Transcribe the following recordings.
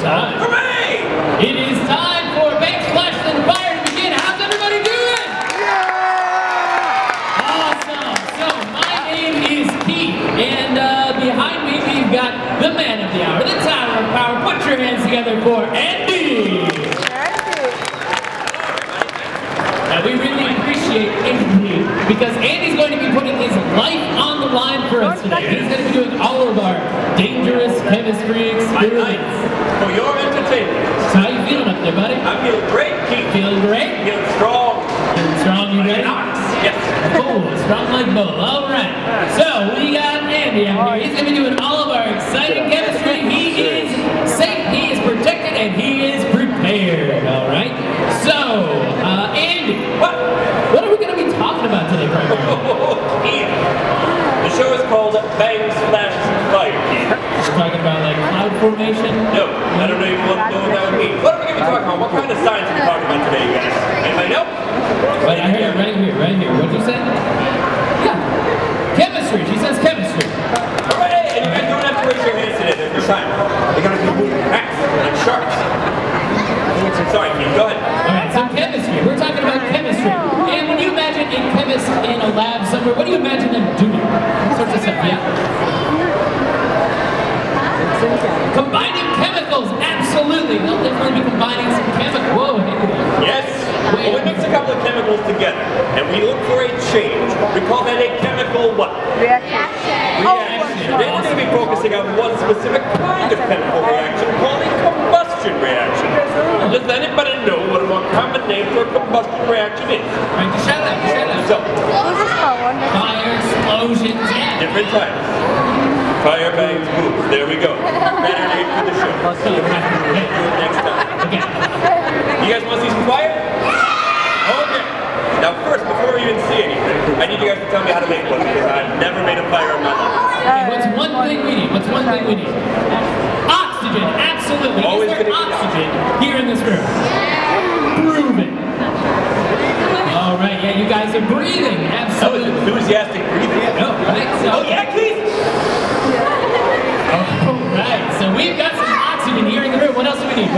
time. Hooray! It is time for Banks, Flash, and Fire to begin. How's everybody doing? Yeah! Awesome. So my name is Keith, and behind me we've got the man of the hour, the Tower of Power. Put your hands together for Andy. Now we really appreciate Andy because Andy's going to be putting his life on the line for us today. He's going to be doing all of our dangerous chemistry experiments. For your entertainment. So how you feeling up there, buddy? I'm feeling great, Keith. Feeling great? Feeling strong. Feeling strong, you ready? Yes. Cool, strong like bull. All right. So we got Andy out here. He's going to be doing all of our exciting chemistry. He is safe, he is protected, and he is prepared. All right. So, Andy, what are we going to be talking about today, primarily? Ian, the show is called Bangs, Flash, and Fire, Keith. We're talking about like cloud formation? No, I don't even want to know what that would mean. What are we going to be talking about? What kind of science are we talking about today, you guys? Anybody know? Wait, I heard it right here. What'd you say? Yeah. Chemistry. She says chemistry. Hooray! And you guys don't have to raise your hands today. There's your time. You're going to be moving fast like sharks. Sorry, Keith, go ahead. Alright, so chemistry. We're talking about chemistry. And when you imagine a chemist in a lab somewhere, what do you imagine them doing? Sorts of stuff, yeah? Combining chemicals, absolutely. They'll definitely be combining some chemicals. Whoa, yes. Well, we mix a couple of chemicals together, and we look for a change. We call that a chemical what? Reaction. Then we're going to be focusing on one specific kind of chemical reaction called a combustion reaction. Does anybody know what a more common name for a combustion reaction is? Alright, just shout out. So, fire, explosions, yeah. different types. Fire, bangs, boom. There we go. Better name for the show. Next time. Okay. You guys want to see some fire? Okay. Now first, before we even see anything, I need you guys to tell me how to make one because I've never made a fire in my life. Okay, what's one thing we need? Oxygen, absolutely. Always Is there oxygen here in this room? Prove it. All right, yeah, you guys are breathing, absolutely. That was enthusiastic breathing. No, right? So, oh yeah, Keith! All right, so we've got some oxygen here in the room. What else do we need?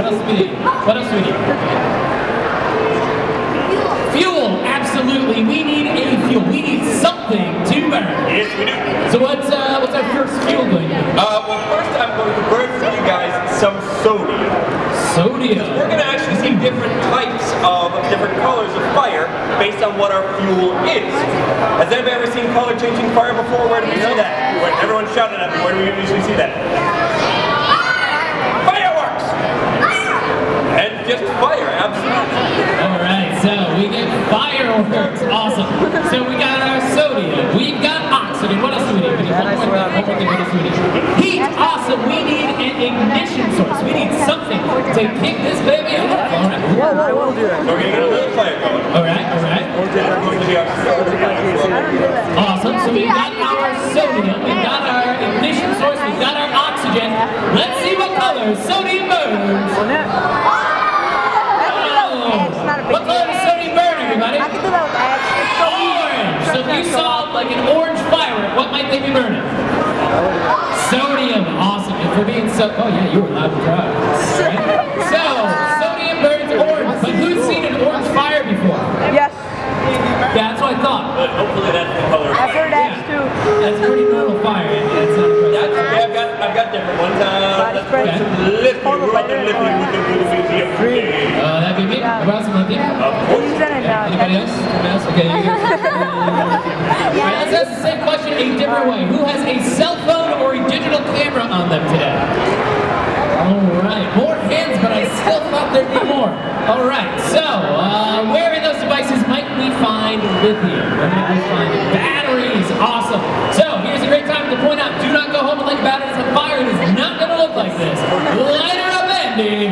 Fuel, absolutely. We need a fuel. We need something to burn. Yes, we do. So what's our first fuel going to be? Well, first I'm going to burn for you guys some sodium. Sodium. We're going to actually see different types of different colors of fire based on what our fuel is. Has anybody ever seen color changing fire before? Where do we see that? Everyone shouted at me. Where do we usually see that? Fireworks! And just fire, absolutely. Alright, so we get fireworks. Awesome. So we got our sodium. We've got oxygen. What else do we need? We need one more thing. What else do we need? Heat. Awesome. We need an ignition source. We need something to kick this baby up. Alright. So we're going to get a little fire going. Alright. That's going to be our sodium. Awesome. So we've got our sodium. We've got our ignition source. We've got our oxygen. Let's see what color sodium burns. What color does sodium burn, everybody? I can do that with X. It's so orange. So if you saw like an orange firework, what might they be burning? Sodium. Awesome. And for being so, oh yeah, you were allowed to drive. Right? So sodium burns orange. But who's seen an orange fire before? Yes. Yeah, that's what I thought. But hopefully that's the color. I've heard that too. That's a pretty normal fire. That's not a That's okay. I've got different ones. Let's put some lithium. We're up in lithium. We can do the museum. That'd be me. About some lithium? Of course. Anybody else? Okay. Alright, let's ask the same question a different way. Who has a cell phone or a digital camera on them today? Alright, more hands, but I still thought there'd be more. Alright, so, where in those devices might we find lithium? Where might we find batteries? Awesome. So, here's a great time to point out, do not go home and light batteries on fire. It is not going to look like this. Light her up, Andy.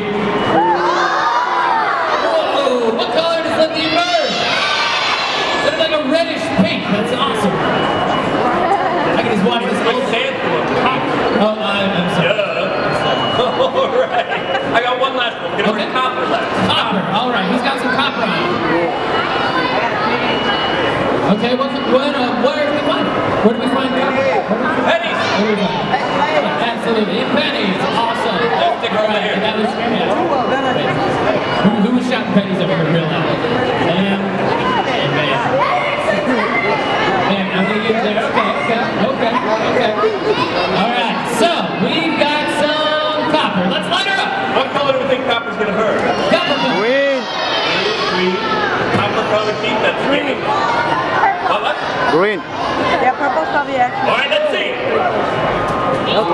Whoa, what color does lithium burn? It's like a reddish pink. That's awesome. I can just watch this whole sand. Oh, I'm sorry. Alright. I got one last one. We're going to copper left. Copper. Alright. Who's got some copper on? Okay, where do we find it? Where do we find copper? Pennies. Absolutely. In pennies. Awesome. Let's stick around. right, and that was, yeah. Who was shouting pennies over here real loud? Man. Man, I'm gonna get there. Okay. Alright, so we've got some copper. Let's light her up. What color do we think copper's gonna hurt? Copper color. Green. Green. Copper color keep, that's green. What? Green. Yeah, purple's probably actually. Alright, let's see. Oh,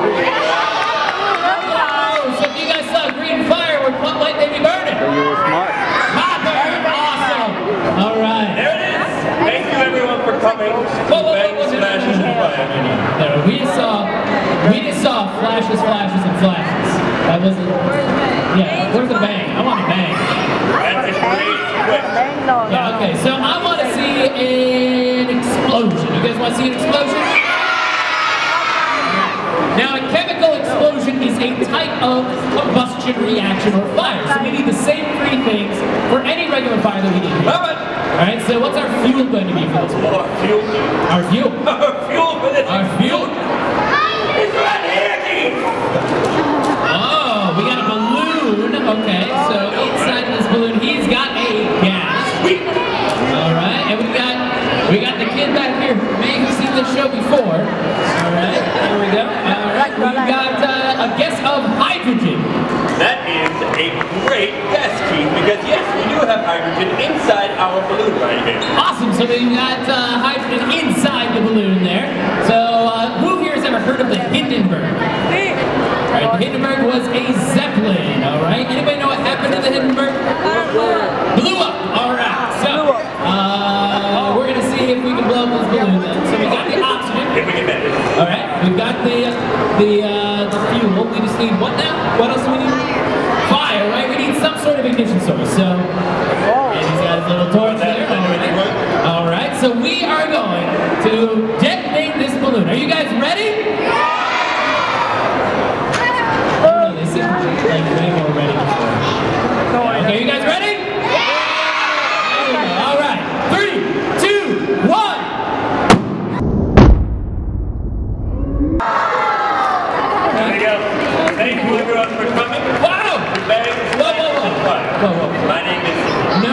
so if you guys saw green firework, what might they be burning? You were smart. Copper! Awesome! Alright. There it is. Thank you everyone for coming. Bang, smashes, and fire. There, we just saw flashes, and flashes. That wasn't. Yeah, where's the bang? I want a bang. That's a great twist. Yeah, okay, so I want to see an explosion. You guys want to see an explosion? Now, a chemical explosion is a type of combustion reaction or fire. So we need the same three things for any regular fire that we need. Alright, so what's our fuel going to be for this one? Our fuel. Our fuel? Our fuel for this. Our fuel? It's right here, Keith. Oh, we got a balloon. Okay, so inside of this balloon, he's got a gas. Alright, and we got the kid back here who may have seen this show before. Alright, here we go. Alright, we got a guess of hydrogen. That is a great guess, Keith, because yes, we do have hydrogen inside our balloon right here. Awesome, so we've got hydrogen inside the balloon there. So, who here has ever heard of the Hindenburg? Alright, the Hindenburg was a Zeppelin, alright? Anybody know what happened to the Hindenburg? Blew up! Alright, so, we're gonna see if we can blow up this balloon then. So we got the oxygen. If we can manage. Alright, we've got the fuel. We just need what now? What else do we need? Fire, right? We need some sort of ignition source. So, and he's got his little torch there. Alright, so we are going to detonate this balloon. Are you guys ready? Oh, they seem like way more ready before. Okay, you guys ready? Yeah! Alright, 3, 2, 1! There we go. Thank you everyone for coming. Wow! Whoa. My name is... No.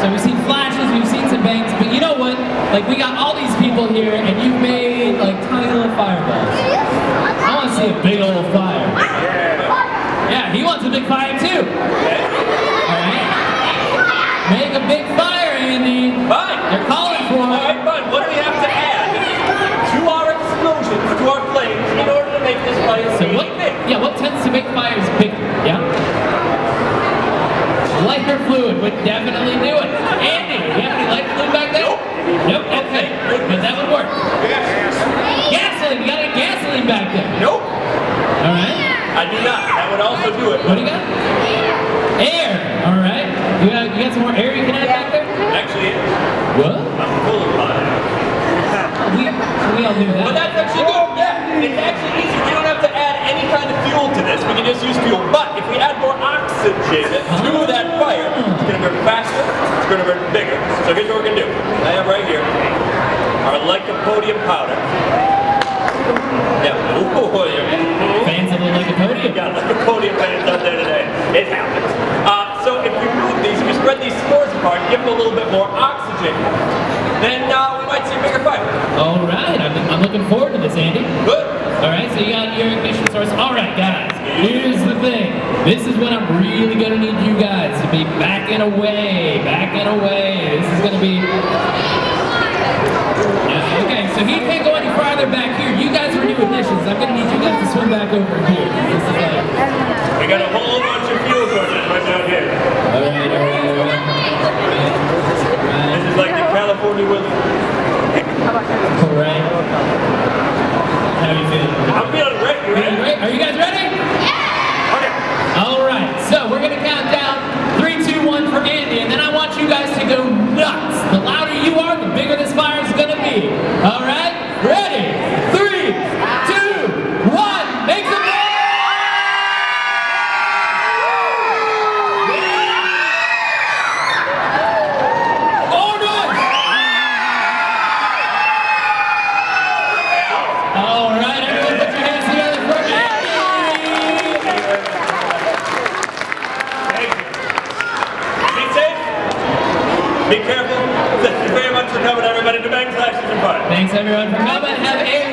So we've seen flashes, we've seen some bangs, but you know what? Like, we got all these people here, and you've made, like, tiny little fireballs. I want to see a big old fire. Yeah, he wants a big fire, too. Alright? Make a big fire, Andy. Fine. They're calling for it. Alright, fine. What do we have to add to our explosions, to our flames, in order to make this fire So really what, big? yeah, what tends to make fires bigger? Yeah? Lighter fluid would definitely do it. Andy, do you have any lighter fluid back there? Nope. Okay, but that would work. Gasoline, you got any gasoline back there? Nope. Alright. I do not. That would also do it. What do you got? Air. Alright. You got some more air you can add back there? Actually, What? I'm full of fire. We all knew that. But that's actually good. Yeah, it's actually easy. We don't have to add any kind of fuel to this. We can just use fuel. But if we add more oxygen to that fire, it's going to burn faster, it's going to burn bigger. So here's what we're going to do. I have right here our lycopodium powder. Yeah. Fans of the lycopodium. We got lycopodium fans out there today. It happens. So if we move these, we spread these spores apart, give them a little bit more oxygen, then we might see a bigger fire. Alright, I'm looking forward to this, Andy. Good. Alright, so you got your ignition source. Alright, guys, here's the thing. This is when I'm really going to need you guys to be backing away. This is going to be... Yeah, okay, so he can't go any farther back here. You guys are new ignitions. I'm going to need you guys to swim back over here. This is like... We got a whole bunch of fuel sources right down here. Alright. This is like the California wilderness. Alright. How are you feeling? I'm feeling great. You ready? Great. Are you guys ready? Okay. Alright, so we're going to count down 3, 2, 1 for Andy, and then I want you guys to go nuts. The louder you are, the bigger this fire is going to be. Alright? Ready? 3, 2, 1, make some noise! Be careful. Thank you very much for coming, everybody, to Bang Slashes and Fun. Thanks everyone for coming. Have a